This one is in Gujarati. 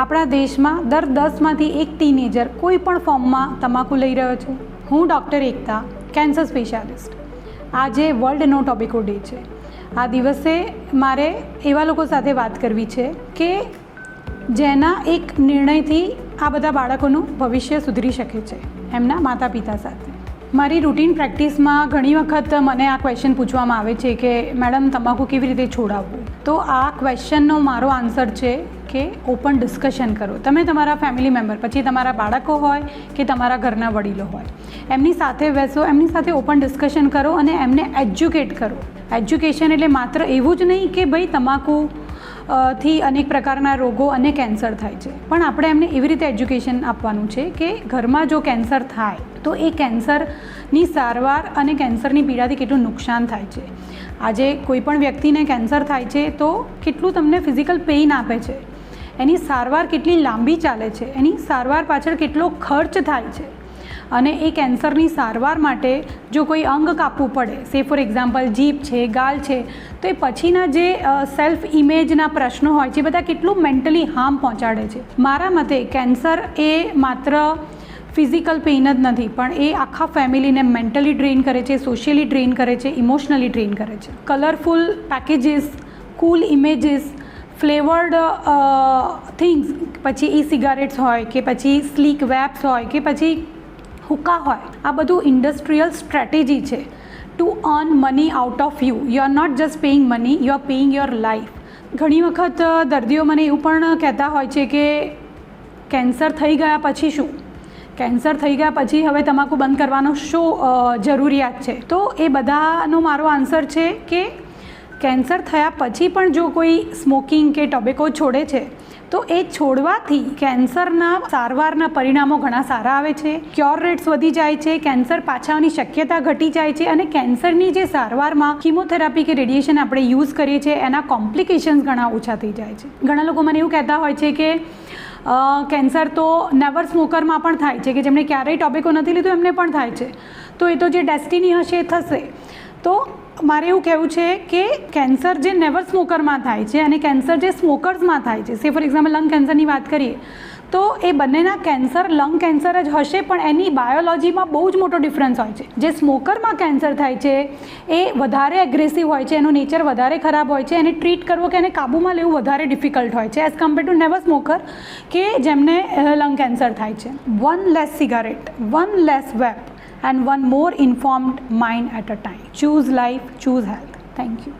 આપણા દેશમાં દર 10માંથી એક ટીનેજર કોઈ પણ ફોર્મમાં તમાકુ લઈ રહ્યો છે. હું ડૉક્ટર એકતા, કેન્સર સ્પેશિયાલિસ્ટ. આજે વર્લ્ડ નો ટોબેકો ડે છે. આ દિવસે મારે એવા લોકો સાથે વાત કરવી છે કે જેના એક નિર્ણયથી આ બધા બાળકોનું ભવિષ્ય સુધરી શકે છે, એમના માતા પિતા સાથે. મારી રૂટીન પ્રેક્ટિસમાં ઘણી વખત મને આ ક્વેશ્ચન પૂછવામાં આવે છે કે મેડમ તમાકુ કેવી રીતે છોડાવવું. તો આ ક્વેશ્ચનનો મારો આન્સર છે કે ઓપન ડિસ્કશન કરો. તમે તમારા ફેમિલી મેમ્બર, પછી તમારા બાળકો હોય કે તમારા ઘરના વડીલો હોય, એમની સાથે બેસો, એમની સાથે ઓપન ડિસ્કશન કરો અને એમને એજ્યુકેટ કરો. એજ્યુકેશન એટલે માત્ર એવું જ નહીં કે ભાઈ તમાકુ થી અનેક પ્રકારના રોગો અને કેન્સર થાય છે, પણ આપણે એમને એવી રીતે એજ્યુકેશન આપવાનું છે કે ઘરમાં જો કેન્સર થાય તો એ કેન્સરની સારવાર અને કેન્સરની પીડાથી કેટલું નુકસાન થાય છે. આજે કોઈ પણ વ્યક્તિને કેન્સર થાય છે તો કેટલું તમને ફિઝિકલ પેઇન આપે છે, એની સારવાર કેટલી લાંબી ચાલે છે, એની સારવાર પાછળ કેટલો ખર્ચ થાય છે. અને એ કેન્સરની સારવાર માટે જો કોઈ અંગ કાપવું પડે, સે ફોર એક્ઝામ્પલ જીભ છે, ગાલ છે, તો એ પછીના જે સેલ્ફ ઇમેજના પ્રશ્નો હોય છે, બધા કેટલું મેન્ટલી હાર્મ પહોંચાડે છે. મારા મતે કેન્સર એ માત્ર ફિઝિકલ પેઇન જ નથી, પણ એ આખા ફેમિલીને મેન્ટલી ડ્રેઇન કરે છે, સોશિયલી ડ્રેઇન કરે છે, ઇમોશનલી ડ્રેઇન કરે છે. કલરફુલ પેકેજીસ, કૂલ ઇમેજીસ, ફ્લેવર્ડ થિંગ્સ, પછી ઈ સિગારેટ્સ હોય કે પછી સ્લીક વેપ્સ હોય કે પછી હુક્કા હોય, આ બધું ઇન્ડસ્ટ્રીયલ સ્ટ્રેટેજી છે to earn money out of you. You are not just paying money, you are paying your life. ઘણી વખત દર્દીઓ મને એવું પણ કહેતા હોય છે કે કેન્સર થઈ ગયા પછી શું, કેન્સર થઈ ગયા પછી હવે તમાકુ બંધ કરવાનો શું જરૂરિયાત છે. તો એ બધાનો મારો આન્સર છે કે કેન્સર થયા પછી પણ જો કોઈ સ્મોકિંગ કે ટોબેકો છોડે છે તો એ છોડવાથી કેન્સરના સારવારના પરિણામો ઘણા સારા આવે છે, ક્યોર રેટ્સ વધી જાય છે, કેન્સર પાછાની શક્યતા ઘટી જાય છે અને કેન્સરની જે સારવારમાં કિમોથેરાપી કે રેડિયેશન આપણે યુઝ કરીએ છીએ એના કોમ્પ્લિકેશન્સ ઘણા ઓછા થઈ જાય છે. ઘણા લોકો મને એવું કહેતા હોય છે કે કેન્સર તો નેવર સ્મોકરમાં પણ થાય છે, કે જેમણે ક્યારેય ટોબેકો નથી લીધું એમને પણ થાય છે, તો એ તો જે ડેસ્ટિની હશે એ થશે. તો મારે એવું કહેવું છે કે કેન્સર જે નેવર સ્મોકરમાં થાય છે અને કેન્સર જે સ્મોકર્સમાં થાય છે, સે ફોર એક્ઝામ્પલ લંગ કેન્સરની વાત કરીએ તો એ બંનેના કેન્સર લંગ કેન્સર જ હશે, પણ એની બાયોલોજીમાં બહુ જ મોટો ડિફરન્સ હોય છે. જે સ્મોકરમાં કેન્સર થાય છે એ વધારે એગ્રેસિવ હોય છે, એનું નેચર વધારે ખરાબ હોય છે, એને ટ્રીટ કરવો કે એને કાબૂમાં લેવું વધારે ડિફિકલ્ટ હોય છે as compare to never smoker કે જેમને લંગ કેન્સર થાય છે. One less cigarette, one less vape and one more informed mind at a time. Choose life, choose health. Thank you.